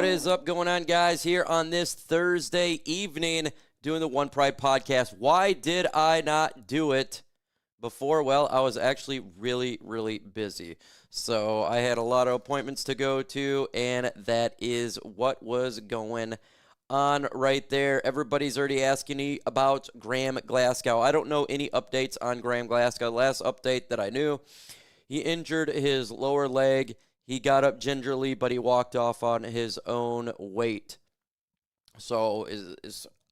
What is up going on, guys, here on this Thursday evening doing the OnePride podcast? Why did I not do it before? Well, I was actually really busy. So I had a lot of appointments to go to, and that is what was going on right there. Everybody's already asking me about Graham Glasgow. I don't know any updates on Graham Glasgow. Last update that I knew, he injured his lower leg. He got up gingerly, but he walked off on his own weight. So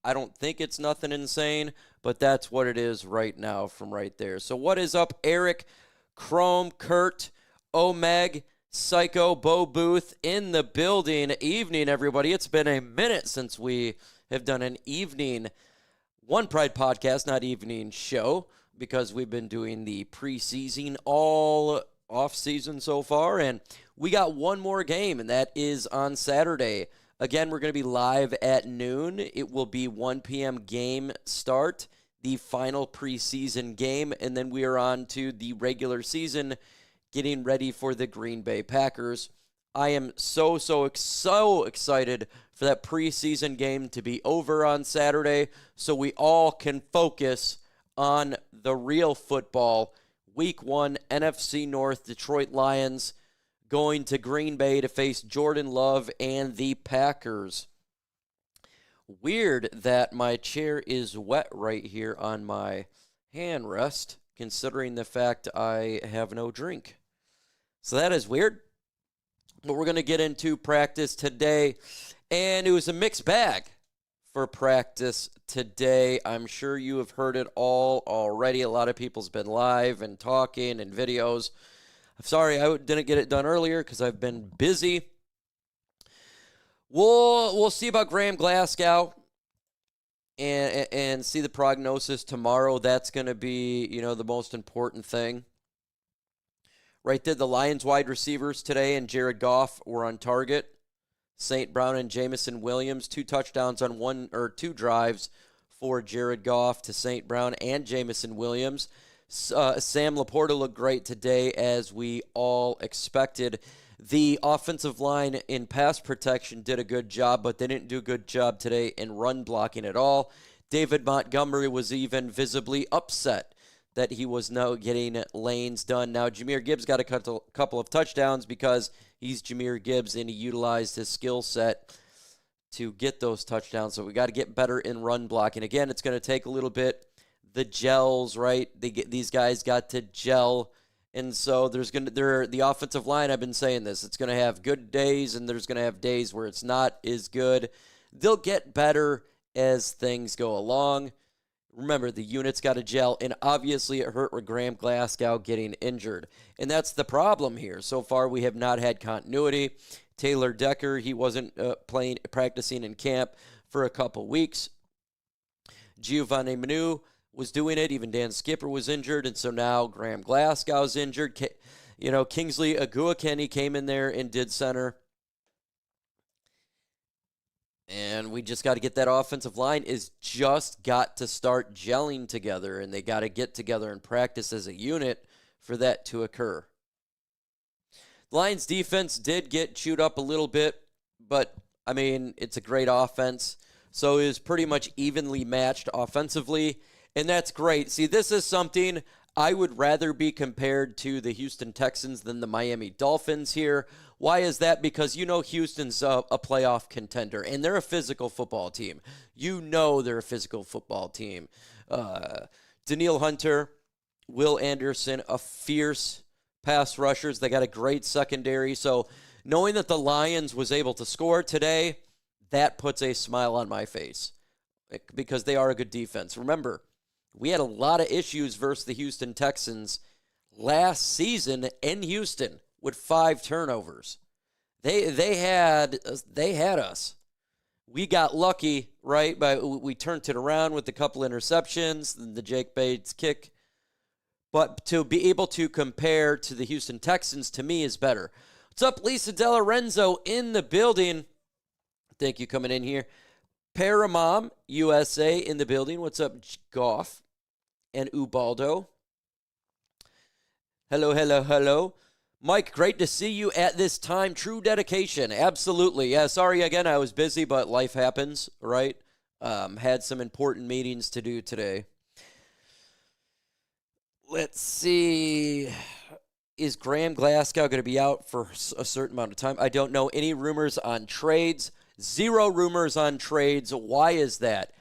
I don't think it's nothing insane, but that's what it is right now from right there. So what is up, Eric, Chrome, Kurt, Omeg, Psycho, Bo Booth in the building. Evening, everybody. It's been a minute since we have done an evening OnePride podcast, not evening show, because we've been doing the preseason all off season so far, and we got one more game, and that is on Saturday. Again, we're going to be live at noon. It will be 1 p.m. game start, the final preseason game, and then we are on to the regular season, getting ready for the Green Bay Packers. I am so excited for that preseason game to be over on Saturday so we all can focus on the real football. Week 1, NFC North, Detroit Lions going to Green Bay to face Jordan Love and the Packers. Weird that my chair is wet right here on my hand rest, considering the fact I have no drink. So that is weird. But we're going to get into practice today, and it was a mixed bag for practice today. I'm sure you have heard it all already. A lot of people's been live and talking and videos. I'm sorry I didn't get it done earlier because I've been busy. We'll see about Graham Glasgow and see the prognosis tomorrow. That's going to be, the most important thing. Right there, the Lions wide receivers today and Jared Goff were on target. St. Brown and Jamison Williams, 2 touchdowns on 2 drives for Jared Goff to St. Brown and Jamison Williams. Sam Laporta looked great today, as we all expected. The offensive line in pass protection did a good job, but they didn't do a good job today in run blocking at all. David Montgomery was even visibly upset that he was now getting lanes done. Now, Jahmyr Gibbs got a couple of touchdowns because he's Jahmyr Gibbs, and he utilized his skill set to get those touchdowns. So we got to get better in run blocking. Again, it's going to take a little bit. The gels, right? These guys got to gel, and so the offensive line. I've been saying this. It's going to have good days, and there's going to have days where it's not as good. They'll get better as things go along. Remember, the unit's got to gel, and obviously it hurt with Graham Glasgow getting injured. And that's the problem here. So far, we have not had continuity. Taylor Decker, he wasn't practicing in camp for a couple weeks. Giovanni Manu was doing it. Even Dan Skipper was injured, and so now Graham Glasgow's injured. Kingsley Aguakenny came in there and did center. And we just got to get that offensive line is just got to start gelling together, and they got to get together and practice as a unit for that to occur. The Lions defense did get chewed up a little bit, but, it's a great offense. So it was pretty much evenly matched offensively, and that's great. See, this is something I would rather be compared to the Houston Texans than the Miami Dolphins here. Why is that? Because Houston's a playoff contender, and they're a physical football team. They're a physical football team. Danielle Hunter, Will Anderson, a fierce pass rushers. They got a great secondary. So knowing that the Lions was able to score today, that puts a smile on my face because they are a good defense. Remember, we had a lot of issues versus the Houston Texans last season in Houston with 5 turnovers. They had us. We got lucky, right? But we turned it around with a couple interceptions, the Jake Bates kick. But to be able to compare to the Houston Texans, to me, is better. What's up, Lisa De Lorenzo in the building? Thank you coming in here. Paramom USA in the building. What's up, Goff and Ubaldo? Hello. Mike, great to see you at this time. True dedication. Absolutely. Yeah, sorry again, I was busy, but life happens, right? Had some important meetings to do today. Let's see. Is Graham Glasgow going to be out for a certain amount of time? I don't know. Any rumors on trades? Zero rumors on trades. Why is that?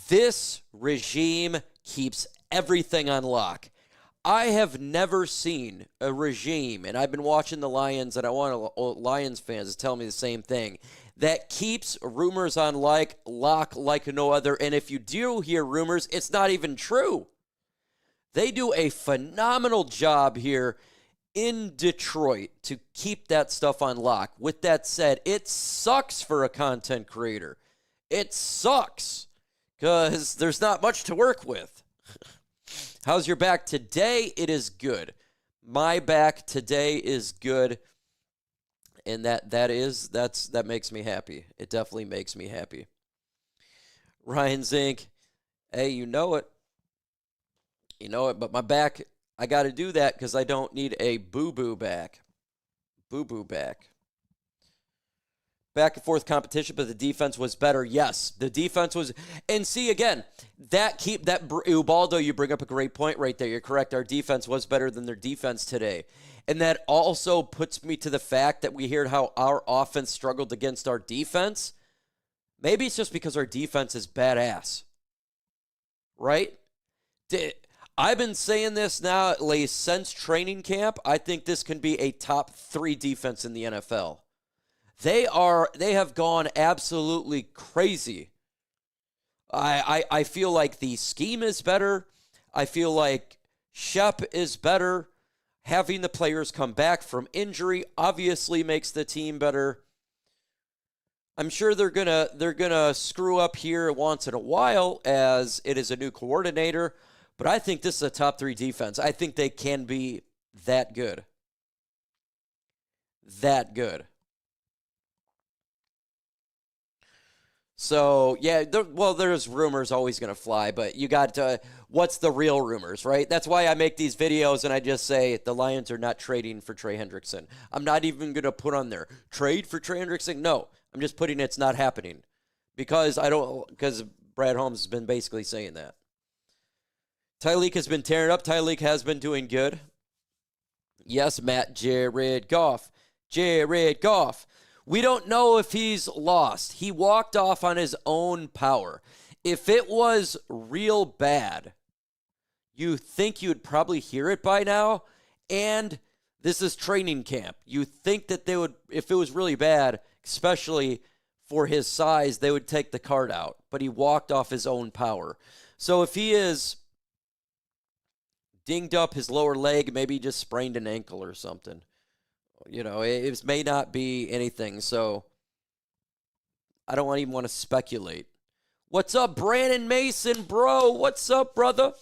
This regime keeps everything on lock. I have never seen a regime, and I've been watching the Lions, and I want Lions fans to tell me the same thing, that keeps rumors on lock like no other. And if you do hear rumors, it's not even true. They do a phenomenal job here in Detroit to keep that stuff on lock. With that said, it sucks for a content creator. It sucks because there's not much to work with. How's your back today? It is good. My back today is good, and that makes me happy. It definitely makes me happy. Ryan Zink, hey, you know it. You know it, but my back, I got to do that because I don't need a boo-boo back. Boo-boo back. Back and forth competition, but the defense was better. Yes, the defense was. And see, again, Ubaldo, you bring up a great point right there. You're correct. Our defense was better than their defense today. And that also puts me to the fact that we heard how our offense struggled against our defense. Maybe it's just because our defense is badass. Right? I've been saying this now at least since training camp. I think this can be a top 3 defense in the NFL. They have gone absolutely crazy. I feel like the scheme is better. I feel like Shep is better. Having the players come back from injury obviously makes the team better. I'm sure they're gonna screw up here once in a while as it is a new coordinator, but I think this is a top 3 defense. I think they can be that good. That good. So, yeah, there's rumors always going to fly, but you got what's the real rumors, right? That's why I make these videos and I just say the Lions are not trading for Trey Hendrickson. I'm not even going to put on there, trade for Trey Hendrickson. No, I'm just putting it's not happening because Brad Holmes has been basically saying that. Tyreek has been tearing up. Tyreek has been doing good. Yes, Matt, Jared Goff. We don't know if he's lost. He walked off on his own power. If it was real bad, you think you'd probably hear it by now. And this is training camp. You think that they would, if it was really bad, especially for his size, they would take the card out. But he walked off his own power. So if he is dinged up his lower leg, maybe he just sprained an ankle or something. You know, it may not be anything, so I don't even want to speculate. What's up, Brandon Mason, bro? What's up, brother?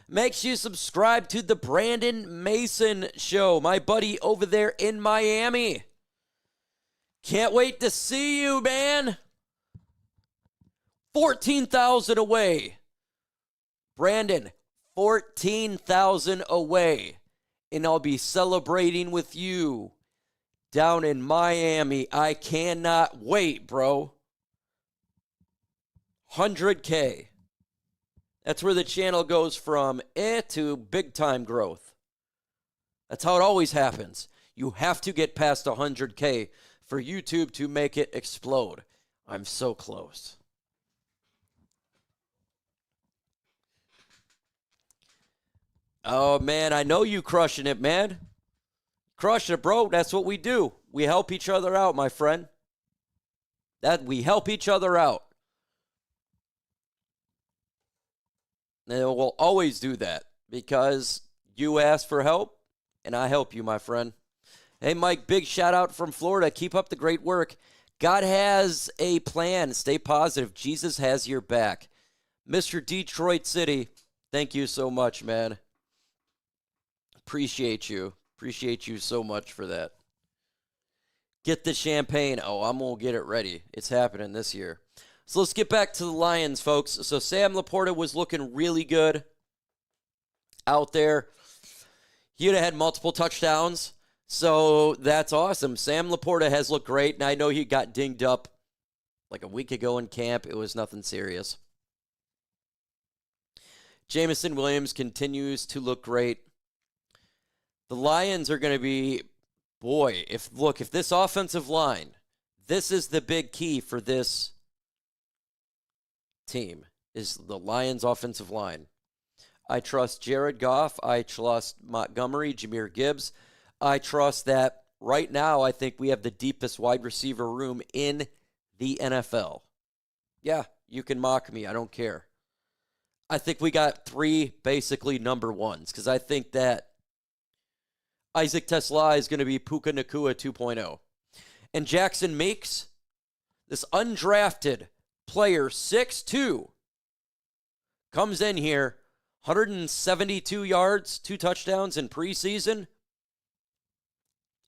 Make sure you subscribe to the Brandon Mason Show, my buddy over there in Miami. Can't wait to see you, man. 14,000 away. Brandon, 14,000 away. And I'll be celebrating with you down in Miami. I cannot wait, bro. 100K. That's where the channel goes from to big-time growth. That's how it always happens. You have to get past 100K for YouTube to make it explode. I'm so close. Oh, man, I know you crushing it, man. Crushing it, bro. That's what we do. We help each other out, my friend. We help each other out. And we'll always do that because you ask for help, and I help you, my friend. Hey, Mike, big shout out from Florida. Keep up the great work. God has a plan. Stay positive. Jesus has your back. Mr. Detroit City, thank you so much, man. Appreciate you. Appreciate you so much for that. Get the champagne. Oh, I'm going to get it ready. It's happening this year. So let's get back to the Lions, folks. So Sam Laporta was looking really good out there. He'd have had multiple touchdowns. So that's awesome. Sam Laporta has looked great, and I know he got dinged up like a week ago in camp. It was nothing serious. Jameson Williams continues to look great. The Lions are going to be, boy, if this offensive line, this is the big key for this team, is the Lions' offensive line. I trust Jared Goff. I trust Montgomery, Jahmyr Gibbs. I trust that right now I think we have the deepest wide receiver room in the NFL. Yeah, you can mock me. I don't care. I think we got 3 basically number ones because I think that Isaac Tesla is going to be Puka Nacua 2.0. And Jackson Meeks, this undrafted player, 6'2", comes in here, 172 yards, 2 touchdowns in preseason.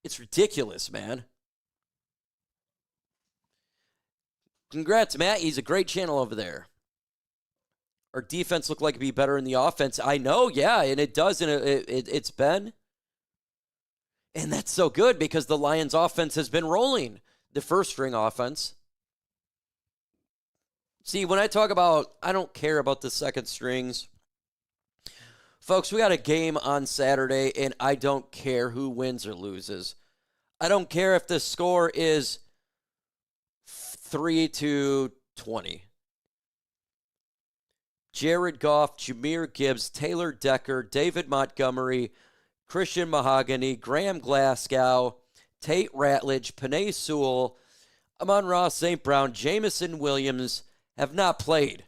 It's ridiculous, man. Congrats, Matt. He's a great channel over there. Our defense looked like it'd be better in the offense. I know, yeah, and it does, and it's been. And that's so good because the Lions' offense has been rolling, the first-string offense. See, when I talk about, I don't care about the second strings. Folks, we got a game on Saturday, and I don't care who wins or loses. I don't care if the score is 3-20. Jared Goff, Jahmyr Gibbs, Taylor Decker, David Montgomery, Christian Mahogany, Graham Glasgow, Tate Ratledge, Penei Sewell, Amon-Ra St. Brown, Jameson Williams have not played.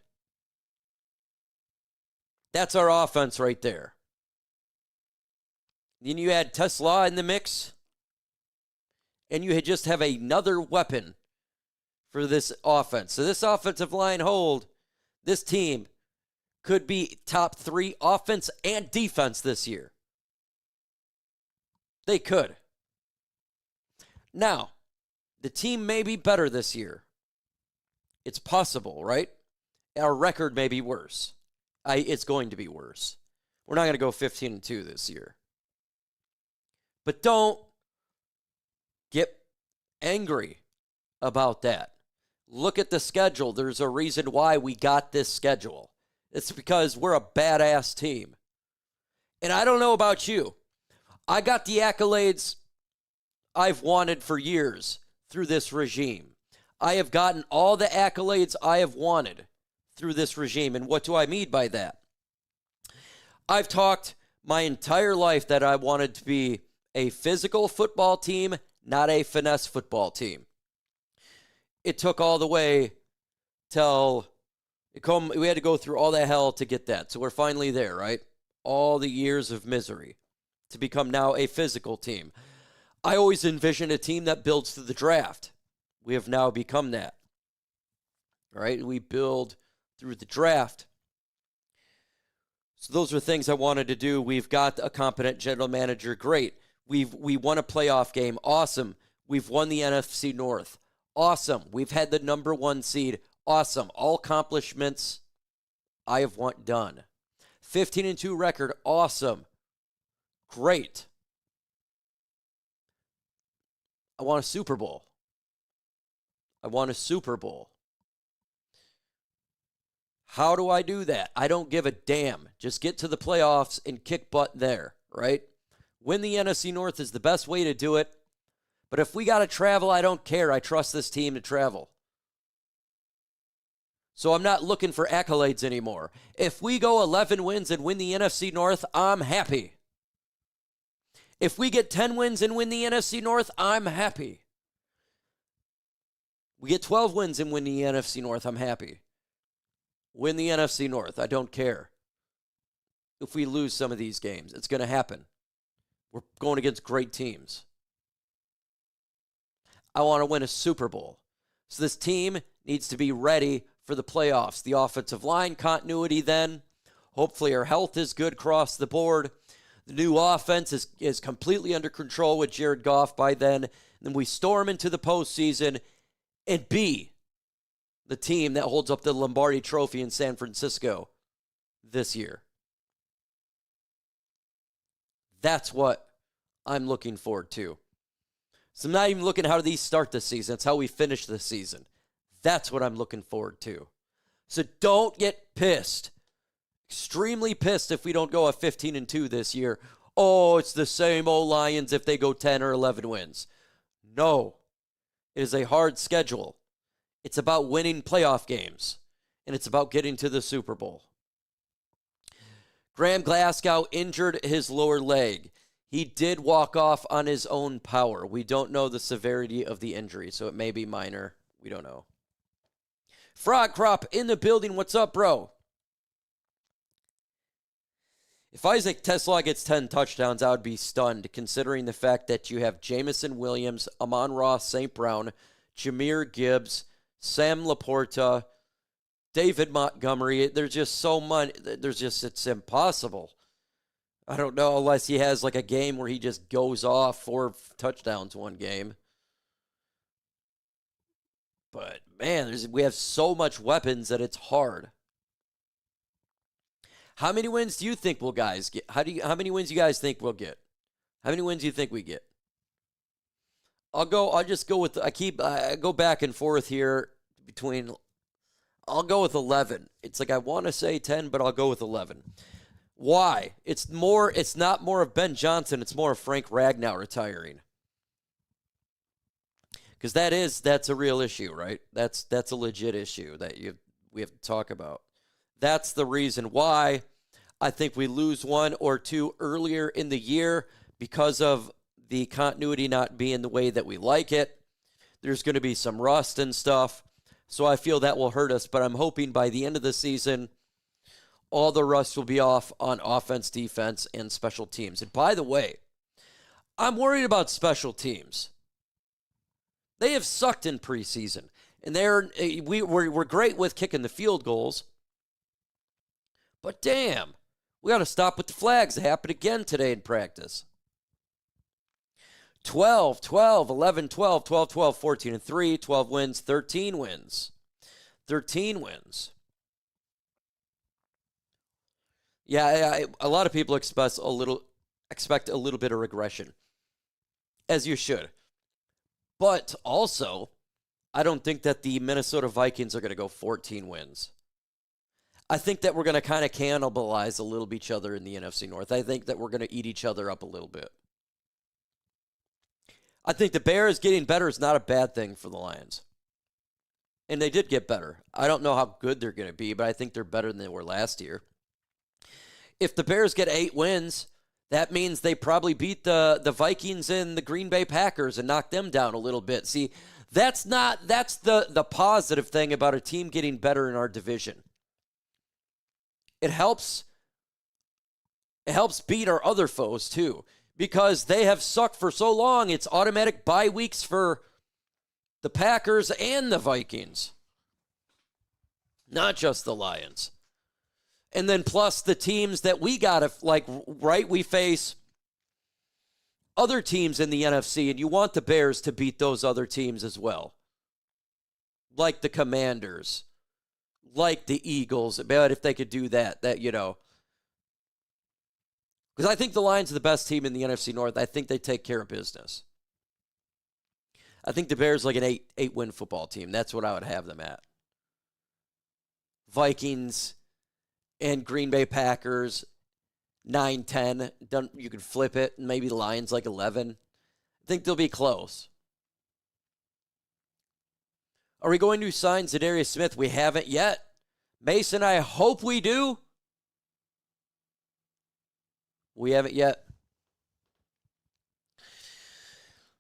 That's our offense right there. Then you add Tesla in the mix, and you just have another weapon for this offense. So this offensive line hold, this team could be top 3 offense and defense this year. They could. Now, the team may be better this year. It's possible, right? Our record may be worse. It's going to be worse. We're not going to go 15-2 this year. But don't get angry about that. Look at the schedule. There's a reason why we got this schedule. It's because we're a badass team. And I don't know about you. I got the accolades I've wanted for years through this regime. I have gotten all the accolades I have wanted through this regime. And what do I mean by that? I've talked my entire life that I wanted to be a physical football team, not a finesse football team. It took all the way till we had to go through all that hell to get that. So we're finally there, right? All the years of misery to become now a physical team. I always envisioned a team that builds through the draft. We have now become that. All right? We build through the draft. So those are things I wanted to do. We've got a competent general manager. Great. We won a playoff game. Awesome. We've won the NFC North. Awesome. We've had the number 1 seed. Awesome. All accomplishments I have want done. 15-2 record. Awesome. Great. I want a Super Bowl. I want a Super Bowl. How do I do that? I don't give a damn. Just get to the playoffs and kick butt there, right? Win the NFC North is the best way to do it. But if we got to travel, I don't care. I trust this team to travel. So I'm not looking for accolades anymore. If we go 11 wins and win the NFC North, I'm happy. If we get 10 wins and win the NFC North, I'm happy. We get 12 wins and win the NFC North, I'm happy. Win the NFC North, I don't care. If we lose some of these games, it's going to happen. We're going against great teams. I want to win a Super Bowl. So this team needs to be ready for the playoffs. The offensive line continuity then. Hopefully our health is good across the board. The new offense is completely under control with Jared Goff by then. And then we storm into the postseason and be the team that holds up the Lombardi Trophy in San Francisco this year. That's what I'm looking forward to. So I'm not even looking at how these start the season. It's how we finish the season. That's what I'm looking forward to. So don't get pissed. Extremely pissed if we don't go at 15-2 this year. Oh, it's the same old Lions if they go 10 or 11 wins. No. It is a hard schedule. It's about winning playoff games. And it's about getting to the Super Bowl. Graham Glasgow injured his lower leg. He did walk off on his own power. We don't know the severity of the injury, so it may be minor. We don't know. Frog Crop in the building. What's up, bro? If Isaac Tesla gets 10 touchdowns, I would be stunned, considering the fact that you have Jamison Williams, Amon-Ra St. Brown, Jahmyr Gibbs, Sam Laporta, David Montgomery. There's just so much. It's impossible. I don't know, unless he has like a game where he just goes off 4 touchdowns one game. But man, we have so much weapons that it's hard. How many wins do you think we'll guys get? How many wins you guys think we'll get? How many wins do you think we get? I'll just go with, I go back and forth here between, I'll go with 11. It's like I want to say 10, but I'll go with 11. Why? It's not more of Ben Johnson, it's more of Frank Ragnow retiring. Because that's a real issue, right? That's a legit issue that we have to talk about. That's the reason why I think we lose 1 or 2 earlier in the year because of the continuity not being the way that we like it. There's going to be some rust and stuff. So I feel that will hurt us, but I'm hoping by the end of the season, all the rust will be off on offense, defense, and special teams. And by the way, I'm worried about special teams. They have sucked in preseason, and we're great with kicking the field goals. But damn, we got to stop with the flags. It happened again today in practice. 12, 12, 11, 12, 12, 12, 14, and 3, 12 wins, 13 wins. 13 wins. Yeah, a lot of people expect a little bit of regression, as you should. But also, I don't think that the Minnesota Vikings are going to go 14 wins. I think that we're going to kind of cannibalize a little bit each other in the NFC North. I think that we're going to eat each other up a little bit. I think the Bears getting better is not a bad thing for the Lions. And they did get better. I don't know how good they're going to be, but I think they're better than they were last year. If the Bears get 8 wins, that means they probably beat the Vikings and the Green Bay Packers and knock them down a little bit. See, that's the positive thing about a team getting better in our division. It helps beat our other foes too, because they have sucked for so long. It's automatic bye weeks for the Packers and the Vikings, not just the Lions. And then plus the teams that we got to, we face other teams in the NFC, and you want the Bears to beat those other teams as well. Like the Commanders, like the Eagles. But if they could do that, because I think the Lions are the best team in the NFC North. I think they take care of business. I think the Bears are like an 8-win football team. That's what I would have them at. Vikings and Green Bay Packers, 9-10. You could flip it, and maybe the Lions like 11. I think they'll be close. Are we going to sign Zadarius Smith? We haven't yet. Mason, I hope we do. We haven't yet.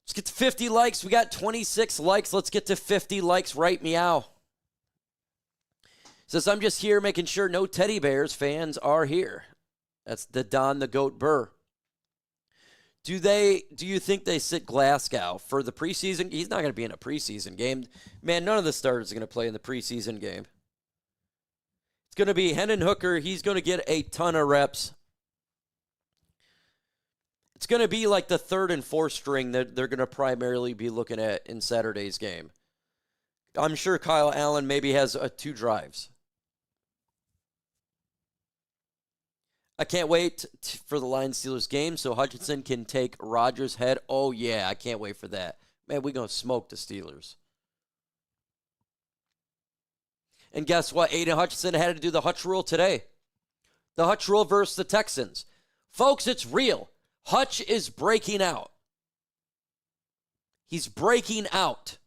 Let's get to 50 likes. We got 26 likes. Let's get to 50 likes right meow. Says, I'm just here making sure no teddy bears fans are here. That's the Don the Goat Burr. Do you think they sit Glasgow for the preseason? He's not going to be in a preseason game. Man, none of the starters are going to play in the preseason game. It's going to be Hendon Hooker. He's going to get a ton of reps. It's going to be like the 3rd and 4th string that they're going to primarily be looking at in Saturday's game. I'm sure Kyle Allen maybe has 2 drives. I can't wait for the Lions-Steelers game so Hutchinson can take Rodgers' head. Oh, yeah, I can't wait for that. Man, we're going to smoke the Steelers. And guess what? Aiden Hutchinson had to do the Hutch rule today. The Hutch rule versus the Texans. Folks, it's real. Hutch is breaking out. He's breaking out.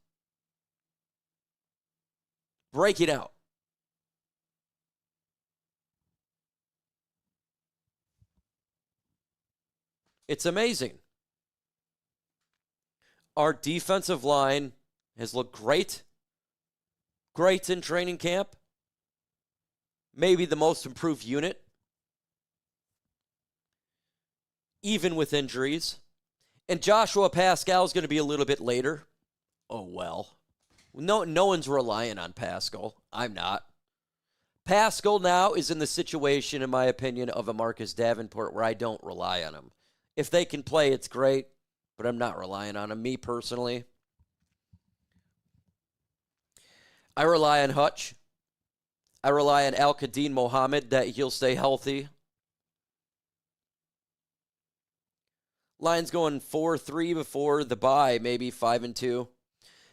Breaking out. It's amazing. Our defensive line has looked great. Great in training camp. Maybe the most improved unit. Even with injuries. And Joshua Pascal is going to be a little bit later. Oh, well. No one's relying on Pascal. I'm not. Pascal now is in the situation, in my opinion, of a Marcus Davenport where I don't rely on him. If they can play, it's great, but I'm not relying on him. Me personally, I rely on Hutch. I rely on Al-Qadim Mohammed that he'll stay healthy. Lions going 4-3 before the bye, maybe 5-2.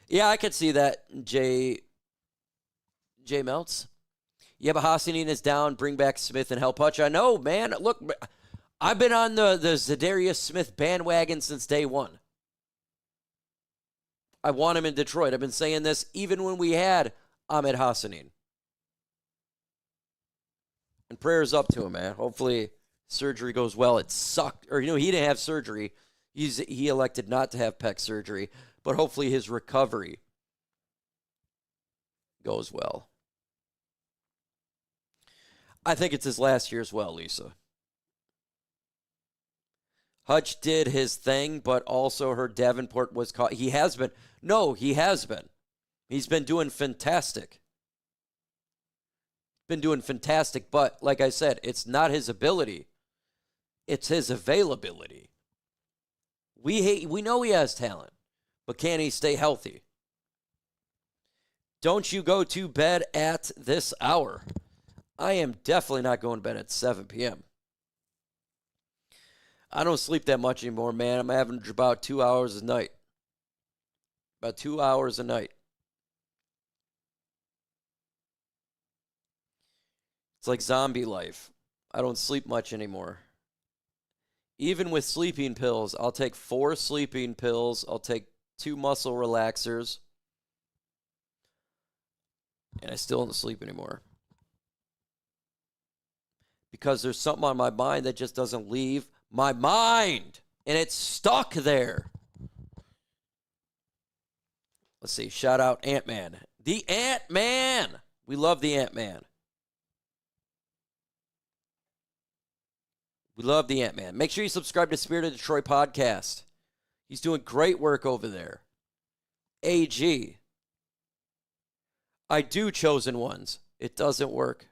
Yeah, I could see that, J Meltz. Yeah, but Hassanin is down. Bring back Smith and help Hutch. I know, man. Look, I've been on the Zadarius Smith bandwagon since day one. I want him in Detroit. I've been saying this even when we had Ahmed Hassanin. And prayers up to him, man. Hopefully surgery goes well. It sucked. Or, he didn't have surgery. He elected not to have pec surgery. But hopefully his recovery goes well. I think it's his last year as well, Lisa. Hutch did his thing, but also heard Davenport was caught. He has been. No, he has been. He's been doing fantastic. Been doing fantastic, but like I said, it's not his ability. It's his availability. We know he has talent, but can he stay healthy? Don't you go to bed at this hour. I am definitely not going to bed at 7 p.m. I don't sleep that much anymore, man. I'm having about 2 hours a night. About 2 hours a night. It's like zombie life. I don't sleep much anymore. Even with sleeping pills, I'll take 4 sleeping pills. I'll take 2 muscle relaxers. And I still don't sleep anymore. Because there's something on my mind that just doesn't leave my mind. And it's stuck there. Let's see. Shout out Ant-Man. The Ant-Man. We love the Ant-Man. We love the Ant-Man. Make sure you subscribe to Spirit of Detroit podcast. He's doing great work over there. AG. I do Chosen Ones. It doesn't work.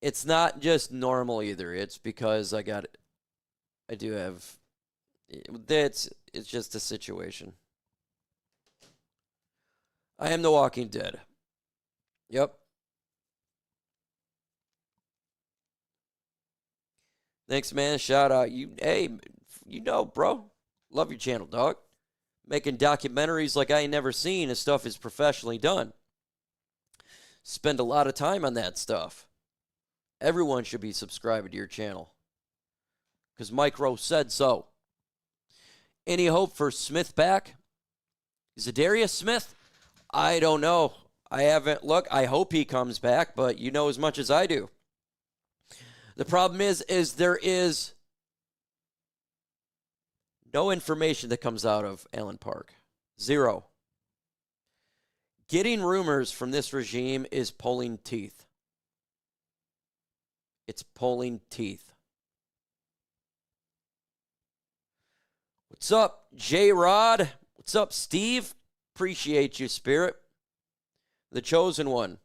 It's not just normal either. It's because I do have, it's just a situation. I am The Walking Dead. Yep. Thanks, man. Shout out. Hey, bro. Love your channel, dog. Making documentaries like I ain't never seen and stuff is professionally done. Spend a lot of time on that stuff. Everyone should be subscribing to your channel. Because Micro said so. Any hope for Smith back? Zadarius Smith? I don't know. I haven't looked. I hope he comes back, but you know as much as I do. The problem is there is no information that comes out of Allen Park. Zero. Getting rumors from this regime is pulling teeth. It's pulling teeth. What's up, J-Rod? What's up, Steve? Appreciate you, Spirit. The Chosen One.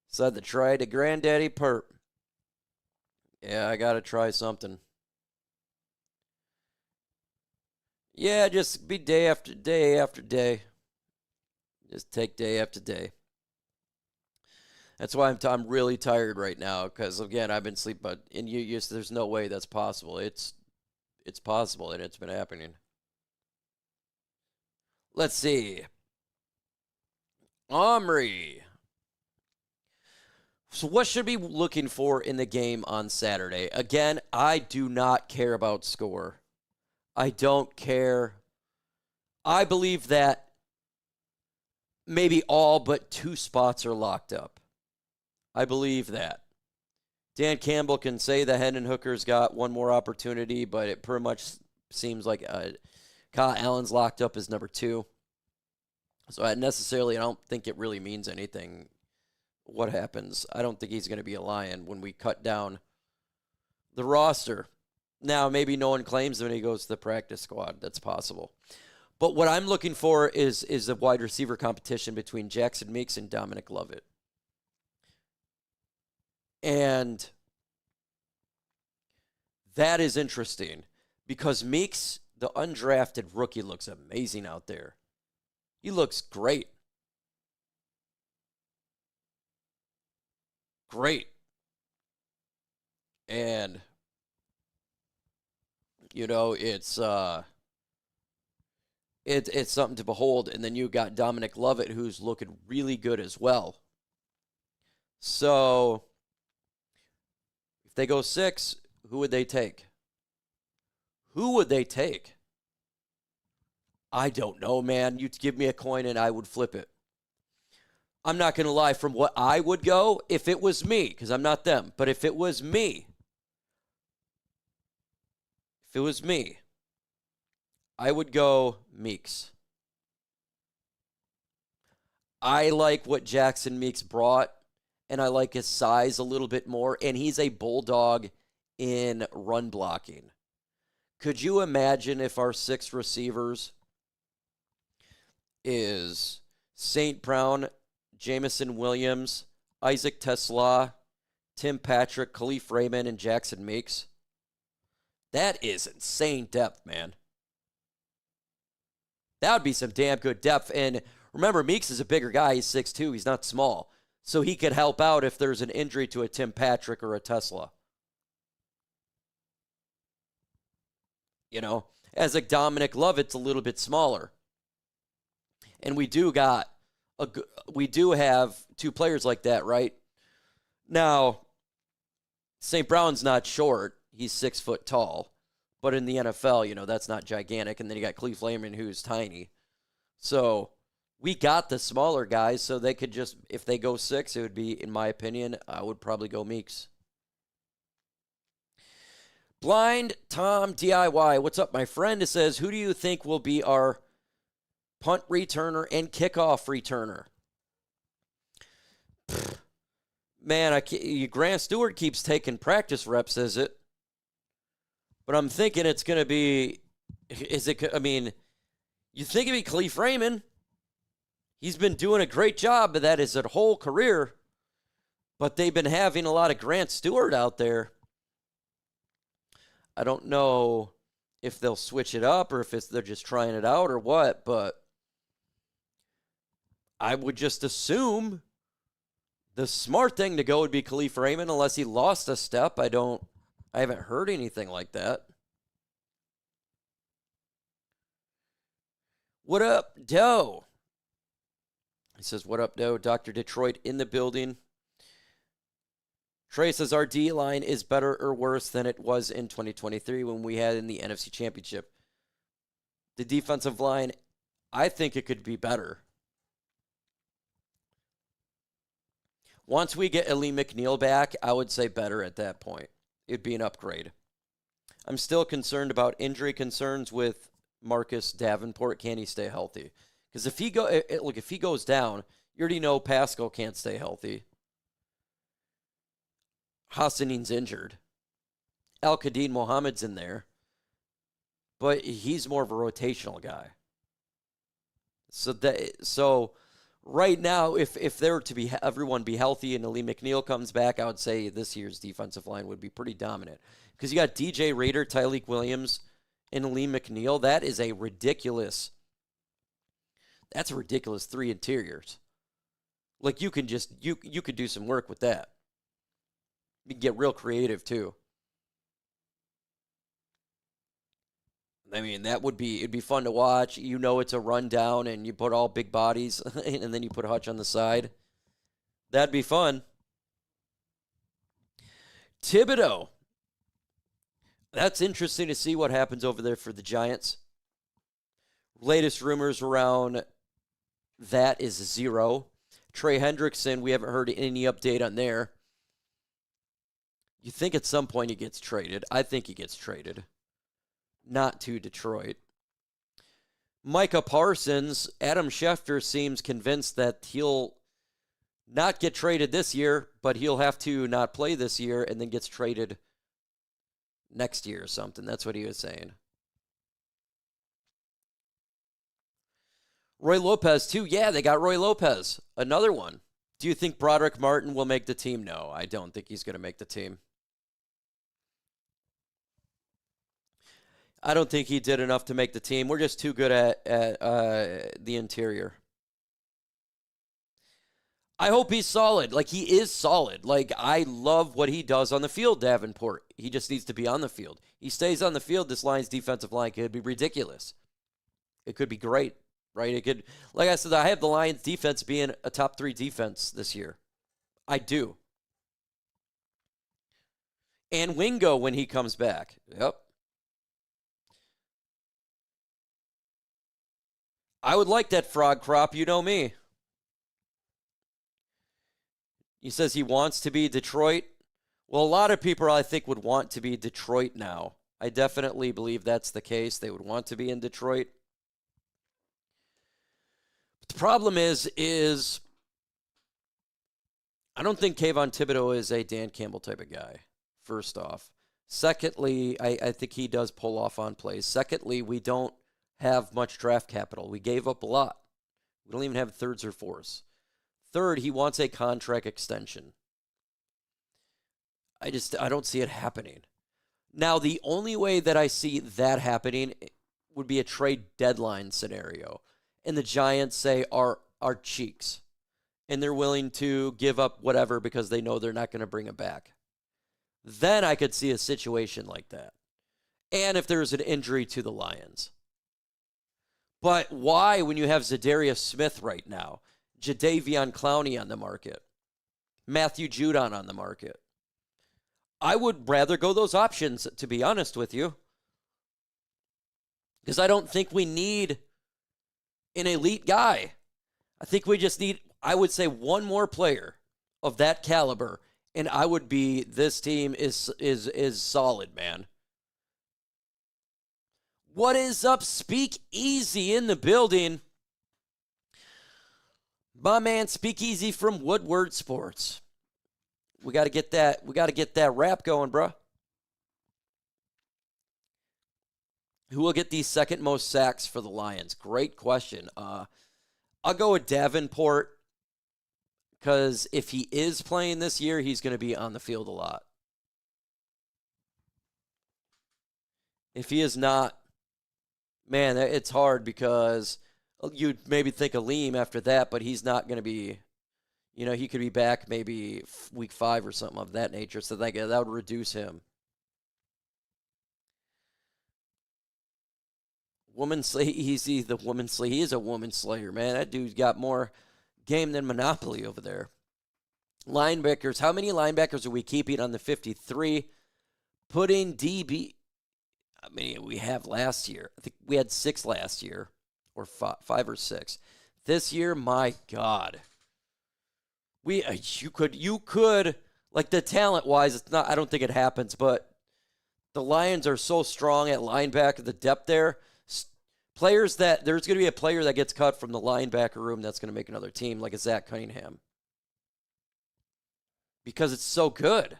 Said to try to Granddaddy Perp. Yeah, I got to try something. Yeah, just be day after day after day. Just take day after day. That's why I'm really tired right now because, again, I've been sleeping. But there's no way that's possible. It's possible, and it's been happening. Let's see. Omri. So what should we be looking for in the game on Saturday? Again, I do not care about score. I don't care. I believe that maybe all but 2 spots are locked up. I believe that. Dan Campbell can say the Hendon Hooker's got one more opportunity, but it pretty much seems like Kyle Allen's locked up as number 2. So I don't think it really means anything what happens. I don't think he's going to be a Lion when we cut down the roster. Now, maybe no one claims when he goes to the practice squad. That's possible. But what I'm looking for is a wide receiver competition between Jackson Meeks and Dominic Lovett. And that is interesting because Meeks, the undrafted rookie, looks amazing out there. He looks great. Great. And, it's something to behold. And then you got Dominic Lovett, who's looking really good as well. So if they go 6, who would they take? Who would they take? I don't know, man. You'd give me a coin and I would flip it. I'm not going to lie, from what I would go, if it was me, because I'm not them, but if it was me, I would go Meeks. I like what Jackson Meeks brought, and I like his size a little bit more, and he's a bulldog in run blocking. Could you imagine if our 6 receivers is St. Brown, Jamison Williams, Isaac Tesla, Tim Patrick, Khalif Raymond, and Jackson Meeks? That is insane depth, man. That would be some damn good depth. And remember, Meeks is a bigger guy. He's 6'2". He's not small. So he could help out if there's an injury to a Tim Patrick or a Tesla. As a Dominic Lovett's a little bit smaller. And we do have 2 players like that, right? Now, St. Brown's not short. He's 6 foot tall. But in the NFL, that's not gigantic. And then you got Khalif Raymond, who's tiny. So we got the smaller guys, so they could just, if they go 6, it would be, in my opinion, I would probably go Meeks. Blind Tom DIY, what's up, my friend? It says, who do you think will be our punt returner and kickoff returner? Man, Grant Stewart keeps taking practice reps, is it? But I'm thinking it's going to be, you think it'd be Khalif Raymond. He's been doing a great job, but that is his whole career. But they've been having a lot of Grant Stewart out there. I don't know if they'll switch it up or if they're just trying it out or what, but I would just assume the smart thing to go would be Khalif Raymond unless he lost a step. I haven't heard anything like that. What up, Doe? He says, what up, Doe? Dr. Detroit in the building. Trey says, our D-line is better or worse than it was in 2023 when we had in the NFC Championship. The defensive line, I think it could be better. Once we get Alim McNeil back, I would say better at that point. It'd be an upgrade. I'm still concerned about injury concerns with Marcus Davenport. Can he stay healthy? Because if he goes down, you already know Pascal can't stay healthy. Hassanein's injured. Al-Qadim Mohammed's in there. But he's more of a rotational guy. So right now, if there were to be everyone be healthy and Alim McNeil comes back, I would say this year's defensive line would be pretty dominant. Because you got DJ Rader, Tyleek Williams, and Alim McNeil. That is a ridiculous. That's a ridiculous 3 interiors. Like you can just you could do some work with that. You can get real creative too. I mean, it'd be fun to watch. You know it's a rundown and you put all big bodies and then you put Hutch on the side. That'd be fun. Thibodeau. That's interesting to see what happens over there for the Giants. Latest rumors around that is 0. Trey Hendrickson, we haven't heard any update on there. You think at some point he gets traded. I think he gets traded. Not to Detroit. Micah Parsons, Adam Schefter seems convinced that he'll not get traded this year, but he'll have to not play this year and then gets traded next year or something. That's what he was saying. Roy Lopez, too. Yeah, they got Roy Lopez. Another one. Do you think Broderick Martin will make the team? No, I don't think he's going to make the team. I don't think he did enough to make the team. We're just too good at the interior. I hope he's solid. Like, he is solid. Like, I love what he does on the field, Davenport. He just needs to be on the field. He stays on the field, this Lions defensive line could be ridiculous. It could be great, right? It could, like I said, I have the Lions defense being a top 3 defense this year. I do. And Wingo when he comes back. Yep. I would like that frog crop. You know me. He says he wants to be Detroit. Well, a lot of people, I think, would want to be Detroit now. I definitely believe that's the case. They would want to be in Detroit. But the problem is I don't think Kayvon Thibodeau is a Dan Campbell type of guy, first off. Secondly, I think he does pull off on plays. Secondly, we don't have much draft capital. We gave up a lot. We don't even have thirds or fourths. Third, he wants a contract extension. I don't see it happening. Now, the only way that I see that happening would be a trade deadline scenario. And the Giants say our cheeks. And they're willing to give up whatever because they know they're not going to bring it back. Then I could see a situation like that. And if there's an injury to the Lions. But why, when you have Zadarius Smith right now, Jadeveon Clowney on the market, Matthew Judon on the market? I would rather go those options, to be honest with you. Because I don't think we need an elite guy. I think we just need, I would say, one more player of that caliber, and I would be, this team is solid, man. What is up? Speak Easy in the building. My man, Speak Easy from Woodward Sports. We got to get that. We got to get that rap going, bro. Who will get the second most sacks for the Lions? Great question. I'll go with Davenport because if he is playing this year, he's going to be on the field a lot. If he is not, man, it's hard because you'd maybe think of Liam after that, but he's not going to be, he could be back maybe week 5 or something of that nature, so that would reduce him. Woman Slay Easy, the Woman Slay. He is a woman slayer, man. That dude's got more game than Monopoly over there. Linebackers. How many linebackers are we keeping on the 53? Putting DB. How many we have last year? I think we had 6 last year, or 5 or 6. This year, my God. You could, like the talent-wise, it's not, I don't think it happens, but the Lions are so strong at linebacker, the depth there. Players that, there's going to be a player that gets cut from the linebacker room that's going to make another team, like a Zach Cunningham. Because it's so good.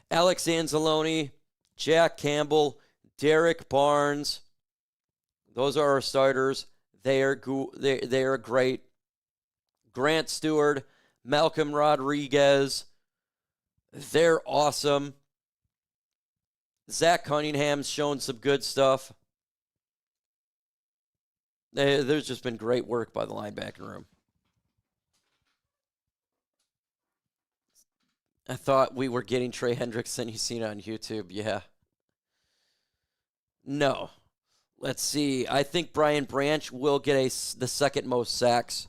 Alex Anzalone, Jack Campbell, Derek Barnes. Those are our starters. They are great. Grant Stewart, Malcolm Rodriguez. They're awesome. Zach Cunningham's shown some good stuff. There's just been great work by the linebacker room. I thought we were getting Trey Hendrickson. You seen it on YouTube. Yeah. No. Let's see. I think Brian Branch will get the second most sacks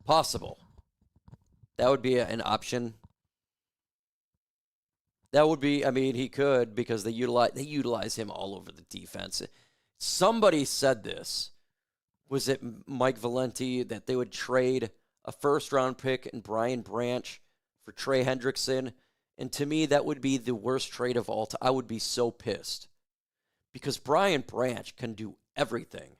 possible. That would be an option. That would be, I mean, he could because they utilize him all over the defense. Somebody said this. Was it Mike Valenti that they would trade a first-round pick and Brian Branch for Trey Hendrickson? And to me, that would be the worst trade of all time. I would be so pissed because Brian Branch can do everything.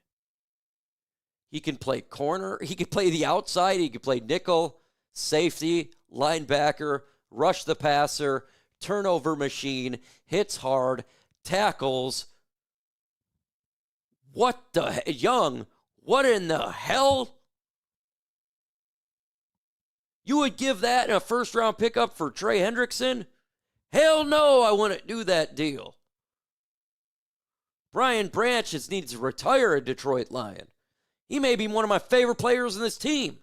He can play corner. He can play the outside. He can play nickel, safety, linebacker, rush the passer, turnover machine, hits hard, tackles. What the Young? What in the hell? You would give that in a first-round pickup for Trey Hendrickson? Hell no, I wouldn't do that deal. Brian Branch just needs to retire a Detroit Lion. He may be one of my favorite players in this team.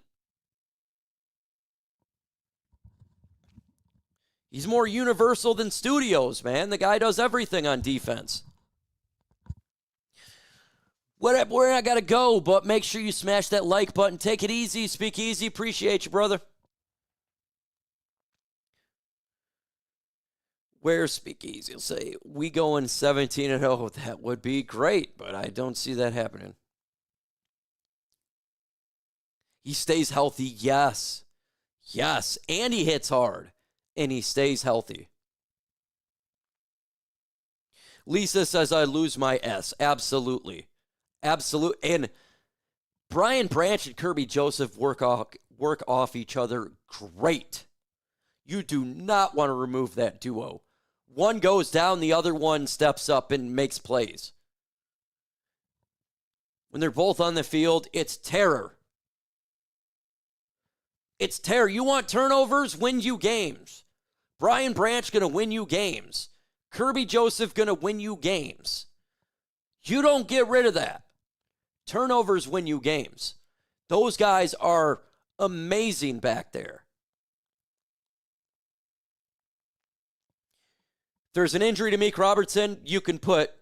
He's more universal than Studios, man. The guy does everything on defense. Where I got to go, but make sure you smash that like button. Take it easy. Speak easy. Appreciate you, brother. Where's Speak Easy? He'll say, we going 17-0. That would be great, but I don't see that happening. He stays healthy, yes. Yes, and he hits hard, and he stays healthy. Lisa says, I lose my S. Absolutely. Absolute. And Brian Branch and Kirby Joseph work off each other great. You do not want to remove that duo. One goes down, the other one steps up and makes plays. When they're both on the field, it's terror. It's terror. You want turnovers? Win you games. Brian Branch going to win you games. Kirby Joseph going to win you games. You don't get rid of that. Turnovers win you games. Those guys are amazing back there. If there's an injury to Meek Robertson, you can put,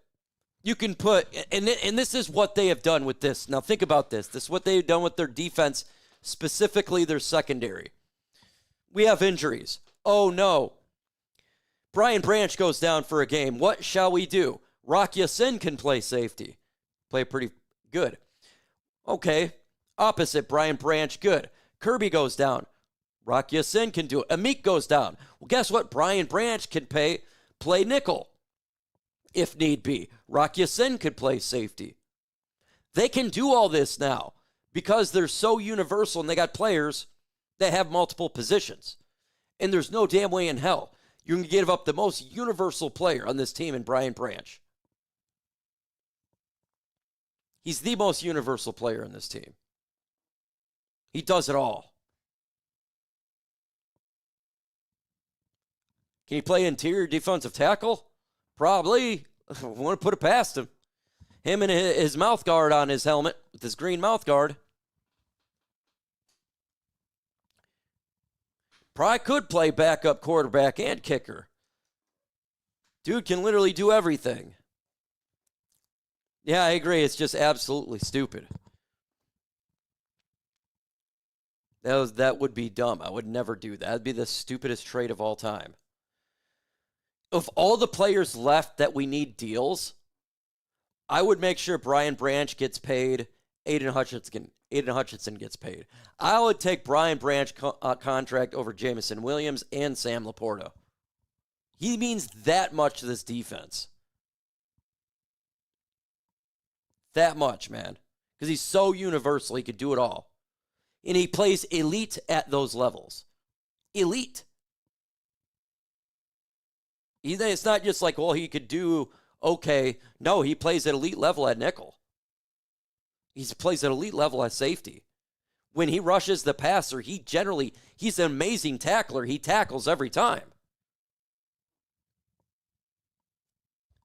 and this is what they have done with this. Now think about this. This is what they've done with their defense, specifically their secondary. We have injuries. Oh no. Brian Branch goes down for a game. What shall we do? Rock Ya-Sin can play safety. Play pretty good. Okay. Opposite, Brian Branch, good. Kirby goes down. Rock Ya-Sin can do it. Amik goes down. Well, guess what? Brian Branch can play nickel if need be. Rock Ya-Sin could play safety. They can do all this now because they're so universal and they got players that have multiple positions. And there's no damn way in hell you can give up the most universal player on this team in Brian Branch. He's the most universal player in this team. He does it all. Can he play interior defensive tackle? Probably. I want to put it past him. Him and his mouth guard on his helmet with his green mouth guard. Probably could play backup quarterback and kicker. Dude can literally do everything. Yeah, I agree. It's just absolutely stupid. That would be dumb. I would never do that. That'd be the stupidest trade of all time. Of all the players left that we need deals, I would make sure Brian Branch gets paid, Aiden Hutchinson gets paid. I would take Brian Branch contract over Jamison Williams and Sam Laporta. He means that much to this defense. That much, man. Because he's so universal, he could do it all. And he plays elite at those levels. Elite. It's not just like, well, he could do okay. No, he plays at elite level at nickel. He plays at elite level at safety. When he rushes the passer, he's an amazing tackler. He tackles every time.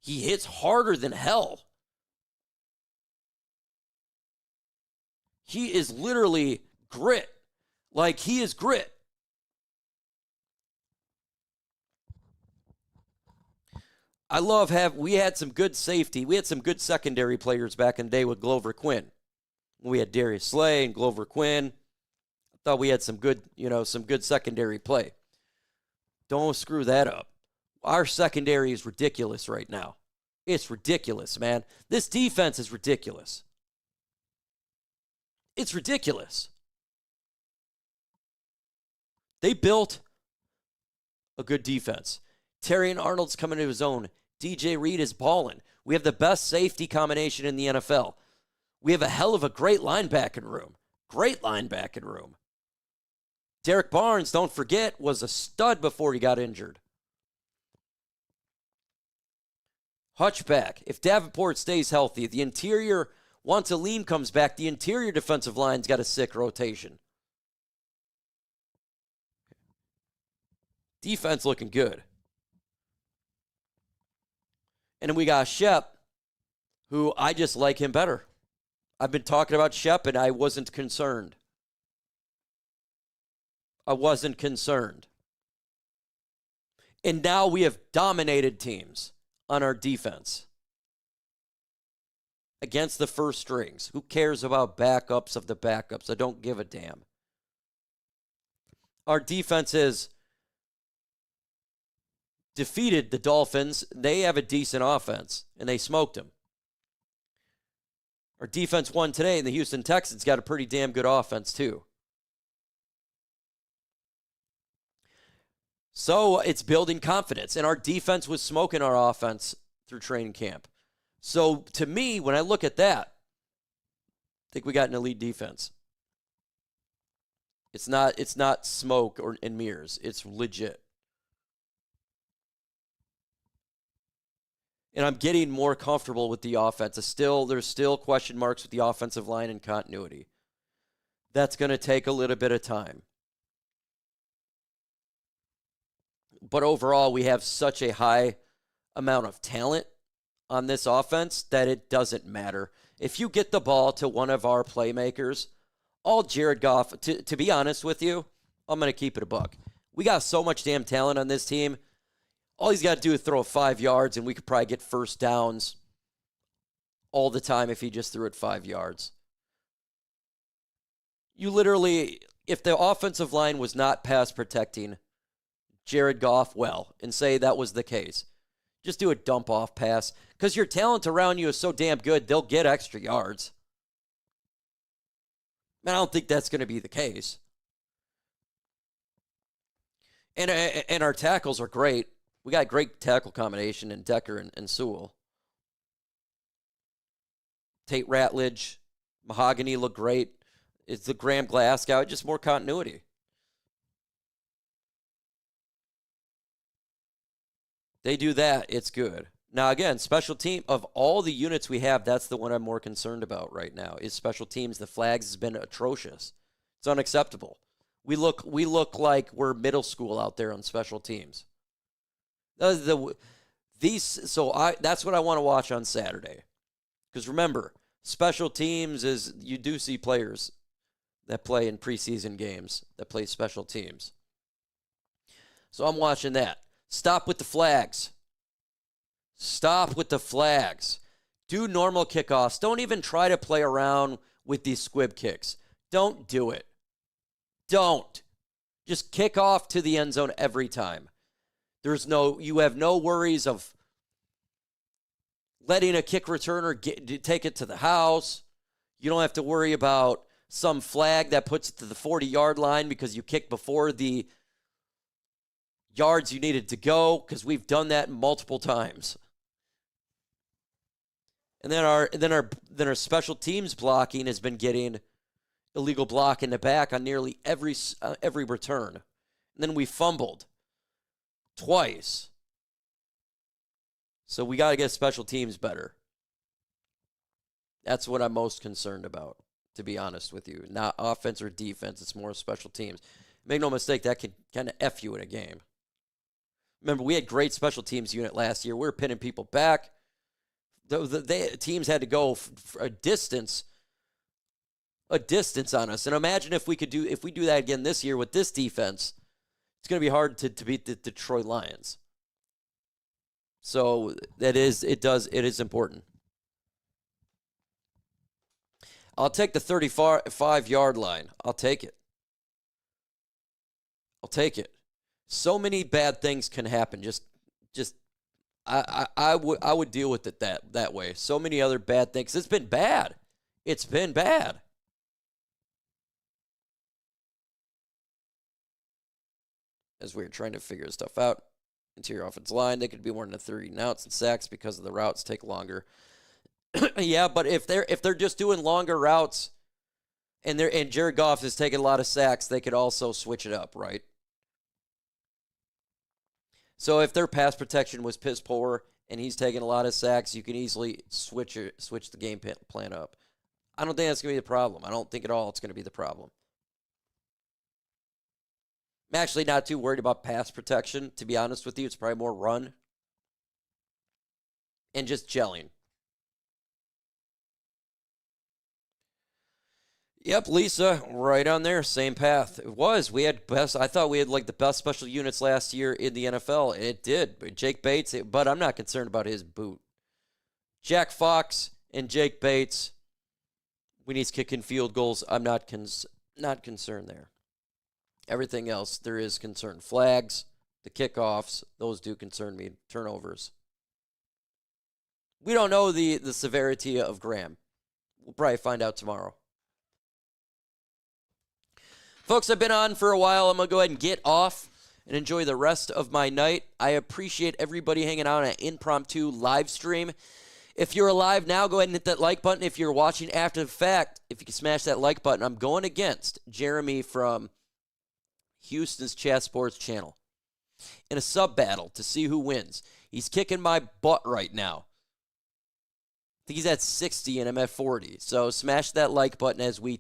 He hits harder than hell. He is literally grit. Like, he is grit. We had some good safety. We had some good secondary players back in the day with Glover Quinn. We had Darius Slay and Glover Quinn. I thought we had some good secondary play. Don't screw that up. Our secondary is ridiculous right now. It's ridiculous, man. This defense is ridiculous. It's ridiculous. They built a good defense. Terrion Arnold's coming to his own. DJ Reed is balling. We have the best safety combination in the NFL. We have a hell of a great linebacking room. Great linebacking room. Derek Barnes, don't forget, was a stud before he got injured. Hutchback, if Davenport stays healthy, the interior, once Aleem comes back, the interior defensive line's got a sick rotation. Defense looking good. And then we got Shep, who I just like him better. I've been talking about Shep, and I wasn't concerned. And now we have dominated teams on our defense against the first strings. Who cares about backups of the backups? I don't give a damn. Our defense has defeated the Dolphins. They have a decent offense, and they smoked them. Our defense won today, and the Houston Texans got a pretty damn good offense, too. So it's building confidence, and our defense was smoking our offense through training camp. So to me, when I look at that, I think we got an elite defense. It's not smoke or and mirrors. It's legit. And I'm getting more comfortable with the offense. There's still question marks with the offensive line and continuity. That's going to take a little bit of time. But overall, we have such a high amount of talent on this offense that it doesn't matter. If you get the ball to one of our playmakers, all Jared Goff, to be honest with you, I'm going to keep it a buck. We got so much damn talent on this team. All he's got to do is throw 5 yards, and we could probably get first downs all the time if he just threw it 5 yards. You literally, if the offensive line was not pass protecting Jared Goff well, and say that was the case, just do a dump-off pass, because your talent around you is so damn good, they'll get extra yards. Man, I don't think that's going to be the case. And our tackles are great. We got a great tackle combination in Decker and Sewell. Tate Ratledge, Mahogany look great. It's the Graham Glasgow, just more continuity. They do that, it's good. Now, again, special team, of all the units we have, that's the one I'm more concerned about right now, is special teams. The flags has been atrocious. It's unacceptable. We look like we're middle school out there on special teams. That's what I want to watch on Saturday. Because remember, special teams is, you do see players that play in preseason games that play special teams. So I'm watching that. Stop with the flags. Stop with the flags. Do normal kickoffs. Don't even try to play around with these squib kicks. Don't do it. Don't. Just kick off to the end zone every time. You have no worries of letting a kick returner take it to the house. You don't have to worry about some flag that puts it to the 40-yard line because you kicked before the yards you needed to go, because we've done that multiple times. And then our special teams blocking has been getting illegal block in the back on nearly every return. And then we fumbled twice. So we got to get special teams better. That's what I'm most concerned about, to be honest with you. Not offense or defense. It's more special teams. Make no mistake, that can kind of F you in a game. Remember, we had great special teams unit last year. We were pinning people back. The teams had to go a distance a distance on us. And imagine if we do that again this year with this defense, it's going to be hard to beat the Detroit Lions. So it is important. I'll take the 35-yard line. I'll take it. So many bad things can happen. I would deal with it that way. So many other bad things. It's been bad. As we're trying to figure stuff out. Interior offensive line, they could be more than 30 outs and sacks because of the routes take longer. Yeah, but if they're just doing longer routes and Jared Goff is taking a lot of sacks, they could also switch it up, right? So if their pass protection was piss poor and he's taking a lot of sacks, you can easily switch the game plan up. I don't think that's going to be the problem. I don't think at all it's going to be the problem. I'm actually not too worried about pass protection, to be honest with you. It's probably more run and just gelling. Yep, Lisa, right on there, same path. It was. I thought we had like the best special units last year in the NFL, and it did. Jake Bates, but I'm not concerned about his boot. Jack Fox and Jake Bates, when he's kicking field goals, I'm not concerned there. Everything else, there is concern. Flags, the kickoffs, those do concern me. Turnovers. We don't know the severity of Graham. We'll probably find out tomorrow. Folks, I've been on for a while. I'm going to go ahead and get off and enjoy the rest of my night. I appreciate everybody hanging out on an impromptu live stream. If you're alive now, go ahead and hit that like button. If you're watching after the fact, if you can smash that like button. I'm going against Jeremy from Houston's Chat Sports channel in a sub battle to see who wins. He's kicking my butt right now. I think he's at 60 and I'm at 40. So smash that like button as we